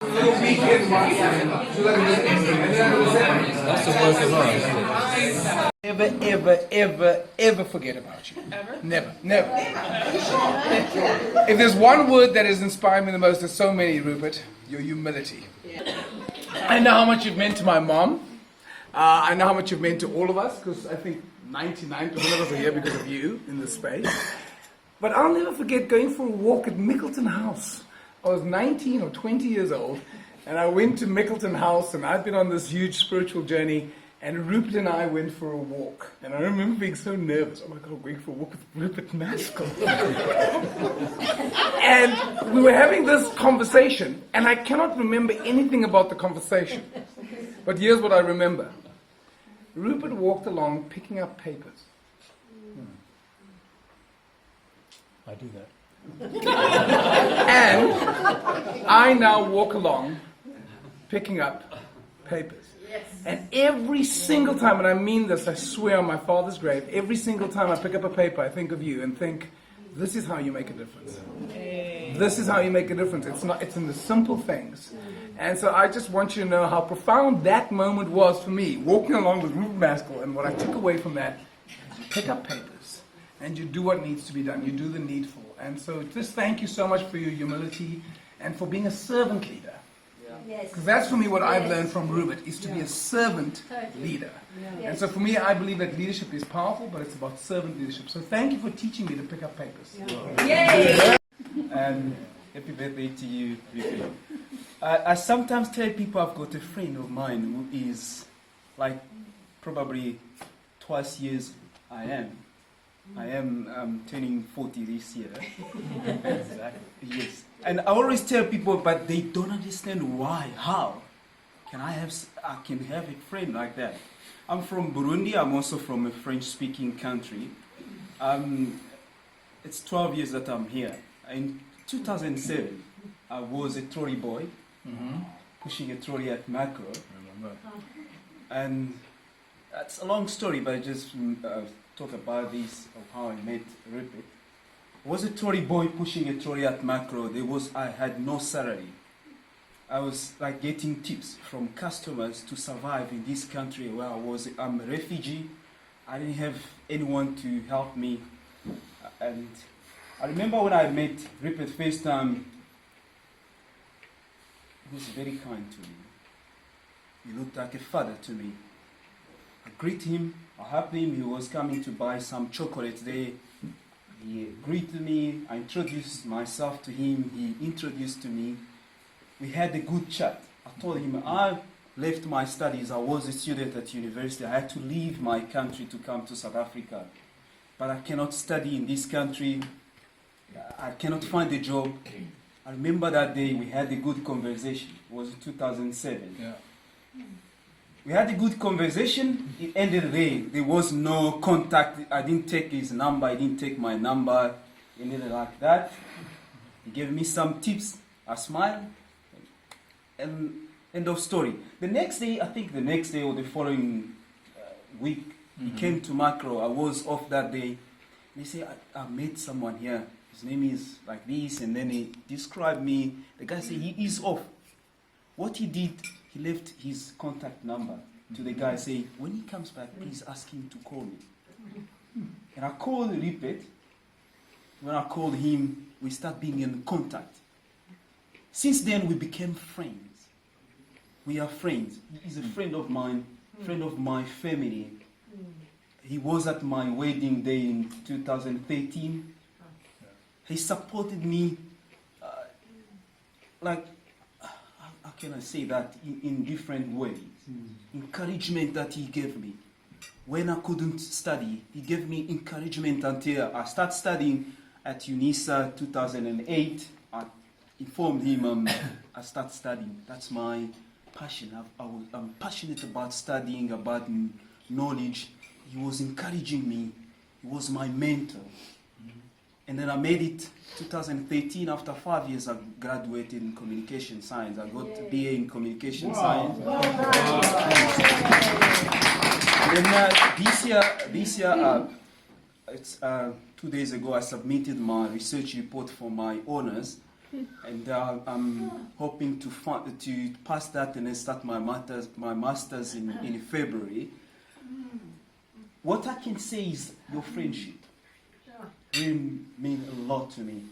That's the worst of art. Ever forget about you. Ever? Never. If there's one word that has inspired me the most, there's so many, Rupert, your humility. I know how much you've meant to my mom. I know how much you've meant to all of us, because I think 99% of us are here because of you in this space. But I'll never forget going for a walk at Mickleton House. I was 19 or 20 years old, and I went to Mickleton House, and I'd been on this huge spiritual journey, and Rupert and I went for a walk. And I remember being so nervous. Oh my God, I'm going for a walk with Rupert Maskell. And we were having this conversation, and I cannot remember anything about the conversation. But here's what I remember. Rupert walked along picking up papers. I do that. And I now walk along picking up papers. Yes. And every single time, and I mean this, I swear on my father's grave, every single time I pick up a paper, I think of you and think, this is how you make a difference. This is how you make a difference. It's in the simple things. And so I just want you to know how profound that moment was for me, walking along with Rupert Maskell, and what I took away from that, you pick up papers, and you do what needs to be done. You do the needful. And so just thank you so much for your humility and for being a servant leader. Yes. Because that's for me what I've learned from Rupert, is to be a servant leader. And so for me, I believe that leadership is powerful, but it's about servant leadership. So thank you for teaching me to pick up papers. Yay! And happy birthday to you, Rupert. I sometimes tell people I've got a friend of mine who is like probably twice years I am. I am turning 40 this year. Exactly. Yes. And I always tell people, but they don't understand why, how. I can have a friend like that. I'm from Burundi. I'm also from a French-speaking country. It's 12 years that I'm here. In 2007, I was a trolley boy, pushing a trolley at Macro. And that's a long story, but I just talk about this, of how I met Rupert. I was a trolley boy pushing a trolley at Macro. I had no salary. I was like getting tips from customers to survive in this country where I'm a refugee. I didn't have anyone to help me. And I remember when I met Rupert first time, he was very kind to me. He looked like a father to me. I greeted him, I helped him. He was coming to buy some chocolates there. He greeted me, I introduced myself to him, he introduced to me. We had a good chat. I told him I left my studies, I was a student at university, I had to leave my country to come to South Africa. But I cannot study in this country, I cannot find a job. I remember that day we had a good conversation, it was in 2007. Yeah. We had a good conversation. It ended there. There was no contact. I didn't take his number. I didn't take my number. It ended like that. He gave me some tips. I smiled. And end of story. The next day, I think the next day or the following week, he came to Macro. I was off that day. They say, I met someone here. His name is like this. And then he described me. The guy said, he is off. What he did, he left his contact number to the guy, saying, when he comes back, please ask him to call me. And I called Rupert. When I called him, we started being in contact. Since then, we became friends. We are friends. He's a friend of mine, friend of my family. He was at my wedding day in 2013. He supported me how can I say that, in different ways. Encouragement that he gave me. When I couldn't study, he gave me encouragement until I started studying at UNISA 2008. I informed him I started studying. That's my passion. I'm passionate about studying, about knowledge. He was encouraging me. He was my mentor. And then I made it 2013. After 5 years, I graduated in communication science. I got a BA in communication science. And then this year, it's 2 days ago, I submitted my research report for my honors. And I'm hoping to pass that and then start my masters in February. What I can say is your friendship really mean a lot to me.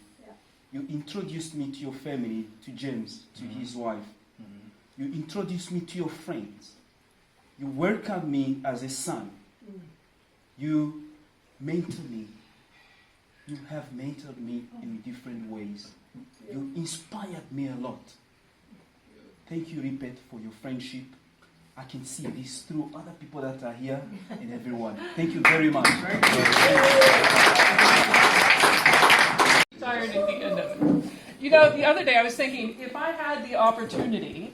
You introduced me to your family, to James, to his wife. You introduced me to your friends. You welcomed me as a son. You mentored me. You have mentored me in different ways. You inspired me a lot. Thank you, Rupert, for your friendship. I can see this through other people that are here and everyone. Thank you very much. Tired at the end of it. You know, the other day I was thinking, if I had the opportunity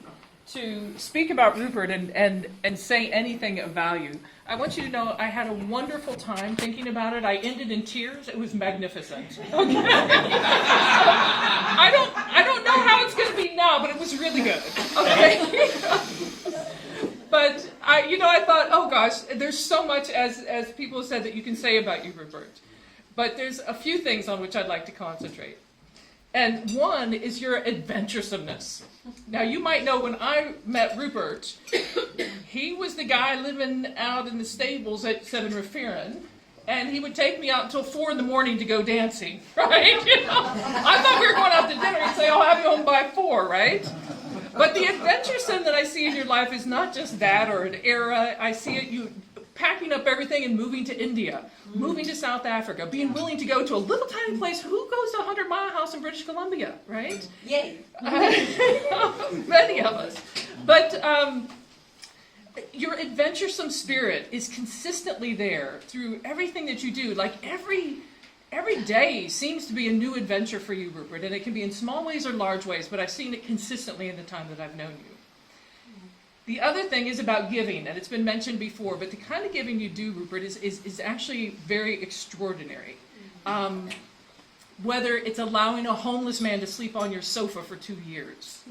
to speak about Rupert and say anything of value, I want you to know I had a wonderful time thinking about it. I ended in tears. It was magnificent. Okay? I don't know how it's going to be now, but it was really good. Okay? But I thought, oh gosh, there's so much, as people said, that you can say about you, Rupert. But there's a few things on which I'd like to concentrate. And one is your adventuresomeness. Now, you might know when I met Rupert, he was the guy living out in the stables at 7 Referin, and he would take me out until 4 in the morning to go dancing, right? I thought we were going out to dinner. He'd say, I'll have you home by 4, right? But the adventuresome that I see in your life is not just that or an era. I see it, you packing up everything and moving to India, moving to South Africa, being willing to go to a little tiny place. Who goes to a 100-mile house in British Columbia, right? Yay. Many of us. But your adventuresome spirit is consistently there through everything that you do. Like every day seems to be a new adventure for you, Rupert, and it can be in small ways or large ways, but I've seen it consistently in the time that I've known you. The other thing is about giving, and it's been mentioned before, but the kind of giving you do, Rupert, is actually very extraordinary. Whether it's allowing a homeless man to sleep on your sofa for 2 years,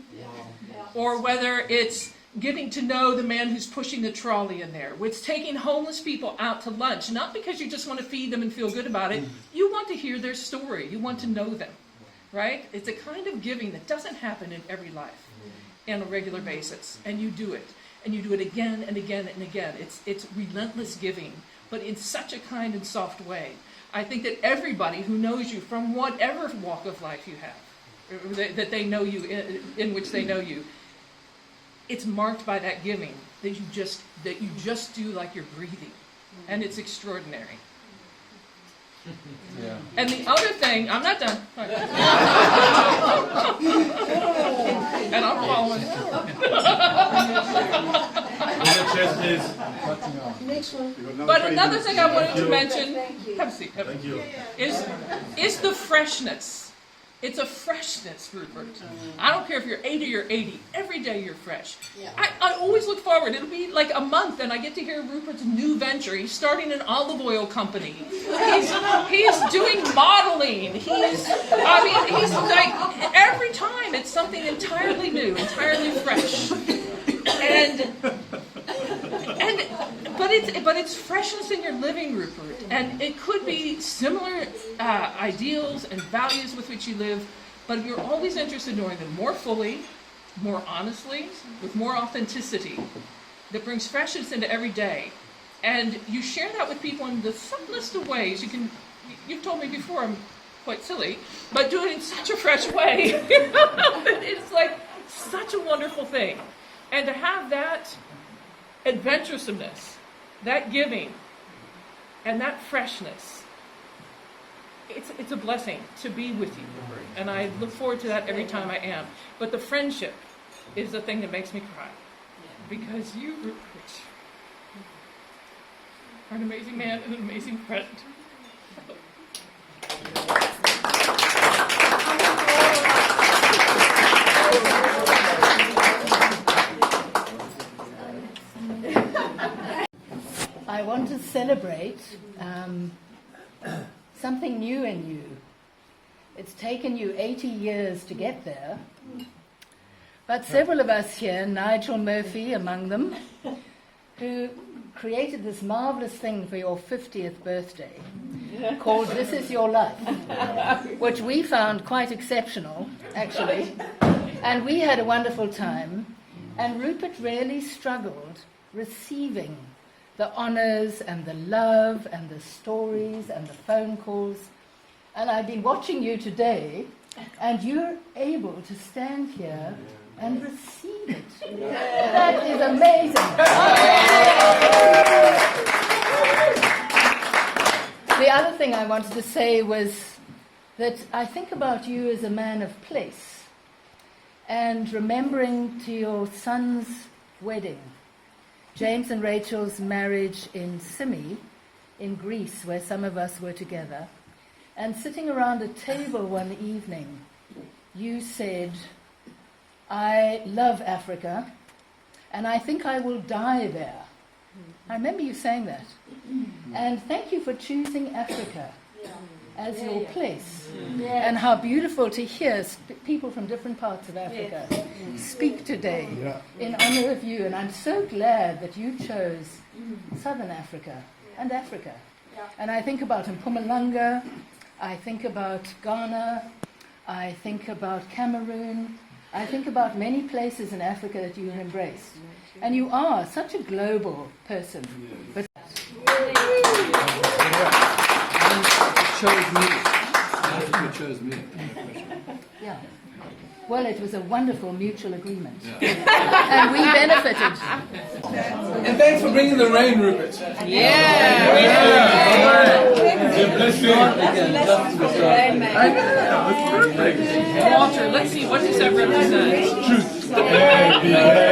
or whether it's getting to know the man who's pushing the trolley in there, it's taking homeless people out to lunch, not because you just want to feed them and feel good about it, you want to hear their story, you want to know them, right? It's a kind of giving that doesn't happen in every life on a regular basis, and you do it again and again and again. It's relentless giving, but in such a kind and soft way. I think that everybody who knows you from whatever walk of life you have, that they know you in which they know you, it's marked by that giving that you just do like you're breathing, and it's extraordinary. Yeah. And the other thing, I'm not done. And I'm following. Next one. But another thing I wanted to mention, Thank you. have a seat, Thank you. is the freshness. It's a freshness, Rupert. I don't care if you're 80 or 80. Every day you're fresh. Yeah. I always look forward. It'll be like a month, and I get to hear Rupert's new venture. He's starting an olive oil company. He's doing modeling. He's like, every time it's something entirely new, entirely fresh. But it's freshness in your living, Rupert, and it could be similar ideals and values with which you live, but you're always interested in knowing them more fully, more honestly, with more authenticity, that brings freshness into every day. And you share that with people in the simplest of ways. You've told me before I'm quite silly, but do it in such a fresh way. It's like such a wonderful thing. And to have that adventuresomeness, that giving, and that freshness, it's a blessing to be with you, Rupert. And I look forward to that every time I am. But the friendship is the thing that makes me cry. Because you, Rupert, are an amazing man and an amazing friend. I want to celebrate something new in you. It's taken you 80 years to get there, but several of us here, Nigel Murphy among them, who created this marvelous thing for your 50th birthday called This Is Your Life, which we found quite exceptional actually. And we had a wonderful time. And Rupert really struggled receiving the honours and the love and the stories and the phone calls. And I've been watching you today, and you're able to stand here and receive it. That is amazing. The other thing I wanted to say was that I think about you as a man of place, and remembering to your son's wedding, James and Rachel's marriage in Symi, in Greece, where some of us were together, and sitting around a table one evening, you said, I love Africa, and I think I will die there. I remember you saying that. And thank you for choosing Africa as your place. And how beautiful to hear people from different parts of Africa speak today in honor of you. And I'm so glad that you chose Southern Africa and Africa. And I think about Mpumalanga, I think about Ghana, I think about Cameroon, I think about many places in Africa that you have embraced. And you are such a global person. But You chose me. yeah. Well, it was a wonderful mutual agreement. And we benefited. And thanks for bringing the rain, Rupert. Walter, let's see, what does that represent? Truth.